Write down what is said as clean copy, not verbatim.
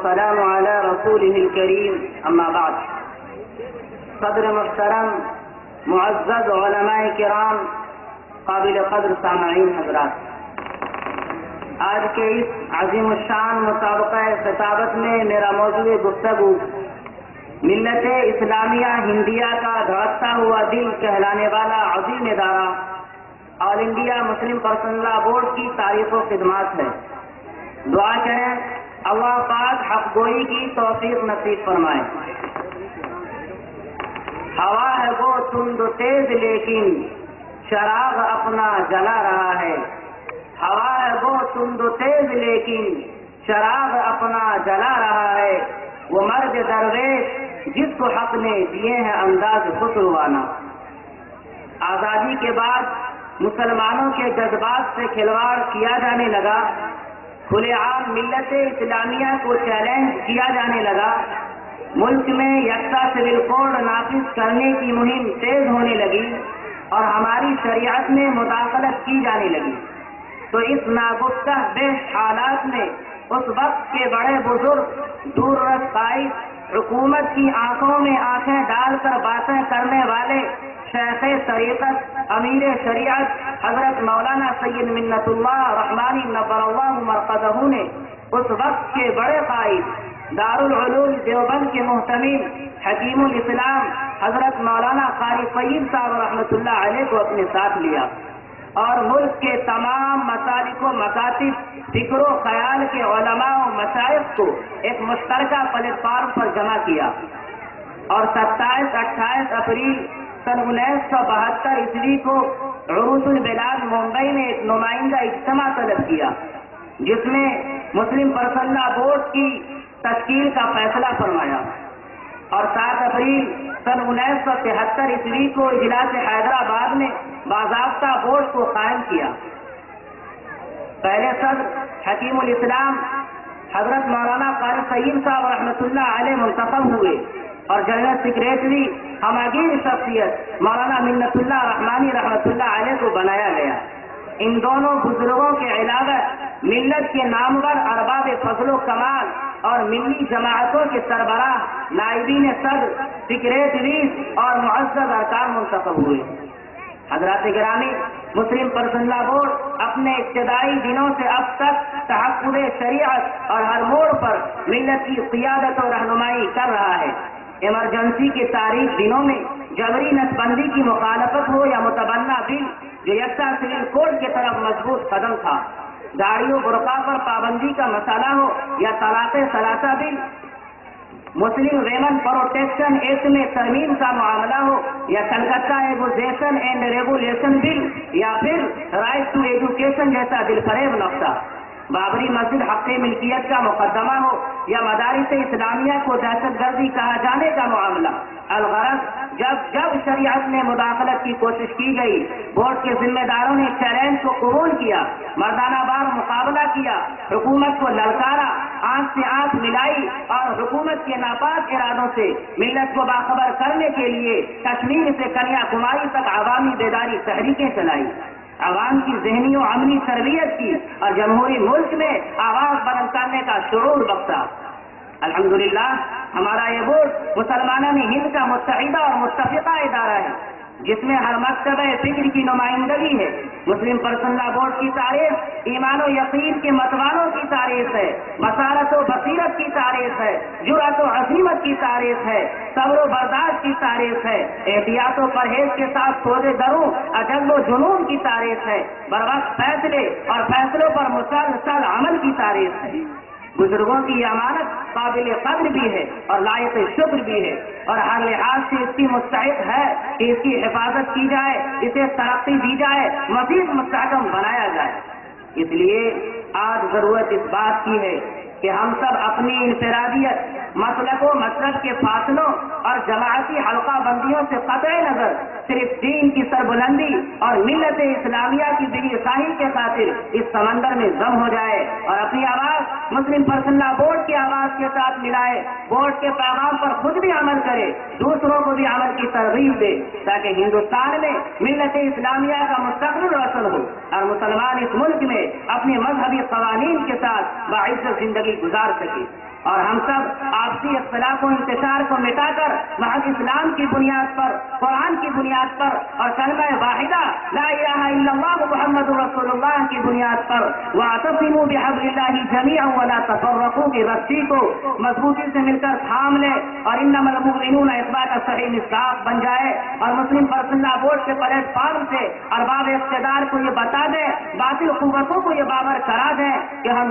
والسلام على رسوله الكريم اما بعد. صدر محترم، معزز علماء کرام، قابل قدر سامعین حضرات، آج کے اس عظیم الشان مسابقہ خطابت میں میرا موضوع گفتگو ملت اسلامیہ ہندیہ کا دھڑکتا ہوا دل کہلانے والا عظیم ادارہ آل انڈیا مسلم پرسنل لا بورڈ کی تعریف و خدمات ہے. دعا کریں اللہ پاک حق گوئی کی توفیق نصیب فرمائے. ہوا ہے وہ تند و تیز لیکن چراغ اپنا جلا رہا ہے. ہوا ہے وہ تند و تیز لیکن چراغ اپنا جلا رہا ہے. وہ مرد درویش جس کو حق نے دیے ہیں انداز خسروانہ. آزادی کے بعد مسلمانوں کے جذبات سے کھلواڑ کیا جانے لگا. کھلے عام ملت اسلامیہ کو چیلنج کیا جانے لگا. ملک میں یکساں سول کوڈ نافذ کرنے کی مہم تیز ہونے لگی اور ہماری شریعت میں مداخلت کی جانے لگی. تو اس ناگفتہ بیش حالات میں اس وقت کے بڑے بزرگ دور رس قائد حکومت کی آنکھوں میں آنکھیں ڈال کر باتیں کرنے والے شیخ طریقت امیر شریعت حضرت مولانا سید منت اللہ رحمانی نور اللہ مرقدہ نے اس وقت کے بڑے قائد دارالعلوم دیوبند کے محتمل حکیم الاسلام حضرت مولانا قاری طیب صاحب رحمۃ اللہ علیہ کو اپنے ساتھ لیا اور ملک کے تمام مسالک و مکاتب فکر و خیال کے علماء و مشائخ کو ایک مشترکہ پلیٹ فارم پر جمع کیا اور 27-28 اپریل سن 1972 عیسوی کو عروس البلاد ممبئی میں ایک نمائندہ اجتماع طلب کیا جس میں مسلم پرسنل لا بورڈ کی تشکیل کا فیصلہ فرمایا اور 7 اپریل سن 1973 عیسوی کو اجلاس حیدرآباد میں باضابطہ بورڈ کو قائم کیا. پہلے صدر حکیم الاسلام حضرت مولانا قاری طیب صاحب رحمۃ اللہ علیہ منتخب ہوئے اور جنرل سیکریٹری ہمگیر شخصیت مولانا منت اللہ رحمانی رحمۃ اللہ علیہ کو بنایا گیا. ان دونوں بزرگوں کے علاوہ ملت کے نامور ارباب فضل و کمال اور ملی جماعتوں کے سربراہ نائبین صدر سیکریٹریز اور معزز ارکان منتخب ہوئے. حضرات گرامی، مسلم پرسنل لا بورڈ اپنے ابتدائی دنوں سے اب تک تحفظ شریعت اور ہر موڑ پر ملت کی قیادت و رہنمائی کر رہا ہے. ایمرجنسی کے تاریخ دنوں میں جبری نسبندی کی مخالفت ہو یا متبنہ بل جو یکساں سول کوڈ کی طرف مضبوط قدم تھا، داڑھی و برقع پر پابندی کا مسئلہ ہو یا طلاق ثلاثہ بل، مسلم ویمن پروٹیکشن ایکٹ میں ترمیم کا معاملہ ہو یا کلکتہ ایجوکیشن اینڈ ریگولیشن بل یا پھر رائٹ ٹو ایجوکیشن جیسا دل فریب نقطہ، بابری مسجد حق ملکیت کا مقدمہ ہو یا مدارس اسلامیہ کو دہشت گردی کہا جانے کا معاملہ. الغرض جب شریعت میں مداخلت کی کوشش کی گئی، بورڈ کے ذمہ داروں نے چیلنج کو قبول کیا، مردانہ وار مقابلہ کیا، حکومت کو للکارا، آنکھ سے آنکھ ملائی اور حکومت کے ناپاک ارادوں سے ملت کو باخبر کرنے کے لیے کشمیر سے کنیا کماری تک عوامی بیداری تحریکیں چلائی. عوام کی ذہنی و عملی تربیت کی اور جمہوری ملک میں آواز بلند کرنے کا شعور بخشا. الحمدللہ ہمارا یہ بورڈ مسلمانوں ہند کا متحدہ اور متفقہ ادارہ ہے جس میں ہر مکتبہ فکر کی نمائندگی ہے. مسلم پرسنل لا بورڈ کی تعریف ایمان و یقین کے متوالوں کی تعریف ہے، بصارت و بصیرت کی تعریف ہے، جرأت و عزیمت کی تعریف ہے، صبر و برداشت کی تعریف ہے، احتیاط و پرہیز کے ساتھ سوز دروں عجز و جنون کی تعریف ہے، بروقت فیصلے اور فیصلوں پر مسلسل عمل کی تعریف ہے. بزرگوں کی یہ امانت قابل قدر بھی ہے اور لائق شکر بھی ہے اور ہر لحاظ سے اس کی مستحق ہے کہ اس کی حفاظت کی جائے، اسے ترقی دی جائے، مزید مستحکم بنایا جائے. اس لیے آج ضرورت اس بات کی ہے کہ ہم سب اپنی انفرادیت، مسلک و مسلک کے فاصلوں اور جماعتی حلقہ بندیوں سے قطع نظر صرف دین کی سربلندی اور ملت اسلامیہ کی دلی خواہی کے خاطر اس سمندر میں ضم ہو جائے اور اپنی آواز مسلم پرسنل لا بورڈ کی آواز کے ساتھ ملائے، بورڈ کے پیغام پر خود بھی عمل کرے، دوسروں کو بھی عمل کی ترغیب دے تاکہ ہندوستان میں ملت اسلامیہ کا مستقبل روشن ہو اور مسلمان اس ملک میں اپنے مذہبی قوانین کے ساتھ باعث زندگی گزار سکے. اور ہم سب آپسی اختلاف و انتشار کو مٹا کر محض اسلام کی بنیاد پر، قرآن کی بنیاد پر اور کلمہ واحدہ لا الہ الا اللہ محمد رسول اللہ کی بنیاد پر واعتصموا بحبل اللہ جميعا ولا تفرقوا کی رسی کو مضبوطی سے مل کر تھام لے اور انما المؤمنون اخوہ کا صحیح مصداق بن جائے اور مسلم پرسنل بورڈ کے پلیٹ فارم سے ارباب اقتدار کو یہ بتا دے، باطل قوتوں کو یہ باور کرا دے کہ ہم